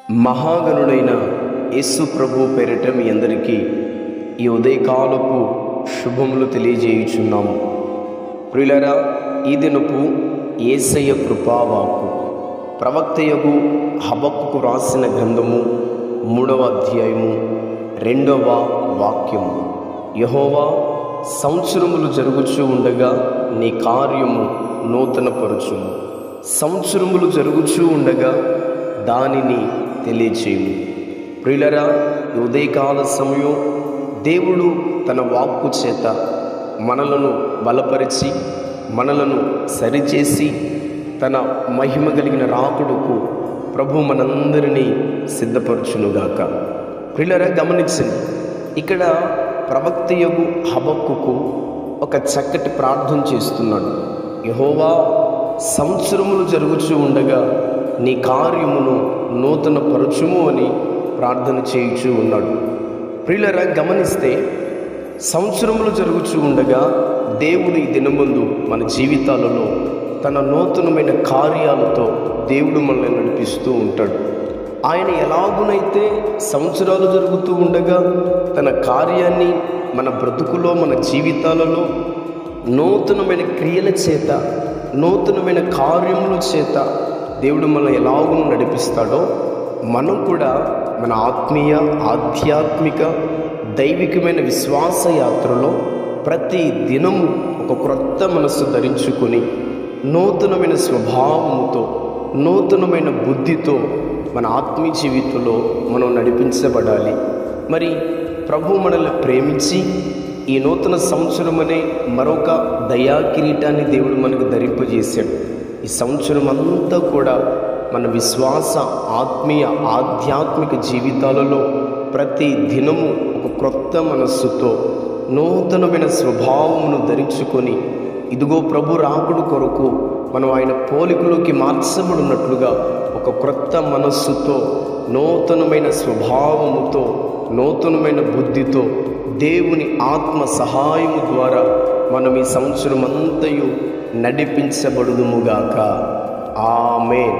మహాగణుడైన యేసు ప్రభు పేరిట మీ అందరికీ ఈ ఉదయకాలపు శుభములు తెలియజేయుచున్నాము. ప్రియులారా, ఈ దినపు యేసయ్య కృపావాక్కు ప్రవక్తయగు హబక్కుకు రాసిన గ్రంథము 3వ అధ్యాయము 2వ వాక్యము. యెహోవా, సంవత్సరములు జరుగుచూ ఉండగా నీ కార్యము నూతనపరచుము. సంవత్సరములు జరుగుచూ ఉండగా దానిని తెలియచేయము. ప్రియులరా, ఉదయకాల సమయం దేవుడు తన వాక్కు చేత మనలను బలపరిచి మనలను సరిచేసి తన మహిమ కలిగిన రాకుడుకు ప్రభు మనందరినీ సిద్ధపరచునుగాక. ప్రియులరా, గమనించండి, ఇక్కడ ప్రవక్తయగు హబక్కుకు ఒక చక్కటి ప్రార్థన చేస్తున్నాడు. యెహోవా, సంవత్సరములు జరుగుచూ ఉండగా నీ కార్యమును నూతన పరచుము అని ప్రార్థన చేయుచూ ఉన్నాడు. ప్రియులరా, గమనిస్తే సంవత్సరములు జరుగుచూ ఉండగా దేవుడు ఈ దినమందు మన జీవితాలలో తన నూతనమైన కార్యాలతో దేవుడు మనల్ని నడిపిస్తూ ఉంటాడు. ఆయన ఎలాగునైతే సంవత్సరాలు జరుగుతూ ఉండగా తన కార్యాన్ని మన బ్రతుకులో మన జీవితాలలో నూతనమైన క్రియల చేత నూతనమైన కార్యముల చేత దేవుడు మనల్ని ఎలాగూ నడిపిస్తాడో మనం కూడా మన ఆత్మీయ ఆధ్యాత్మిక దైవికమైన విశ్వాస యాత్రలో ప్రతి దినము ఒక క్రొత్త మనస్సు ధరించుకొని నూతనమైన స్వభావముతో నూతనమైన బుద్ధితో మన ఆత్మీయ జీవితంలో మనం నడిపించబడాలి. మరి ప్రభు మనల్ని ప్రేమించి ఈ నూతన సంవత్సరం అనే మరొక దయా కిరీటాన్ని దేవుడు మనకు ధరింపజేశాడు. ఈ సంవత్సరం అంతా కూడా మన విశ్వాస ఆత్మీయ ఆధ్యాత్మిక జీవితాలలో ప్రతి దినము ఒక క్రొత్త మనస్సుతో నూతనమైన స్వభావమును ధరించుకొని ఇదిగో ప్రభు రాకుడు కొరకు మనం ఆయన పోలికలోకి మార్చబడినట్లుగా ఒక క్రొత్త మనస్సుతో నూతనమైన స్వభావముతో నూతనమైన బుద్ధితో దేవుని ఆత్మ సహాయము ద్వారా మనం ఈ సంవత్సరం అంతయు నడిపించబడుదుముగాక. ఆమేన్.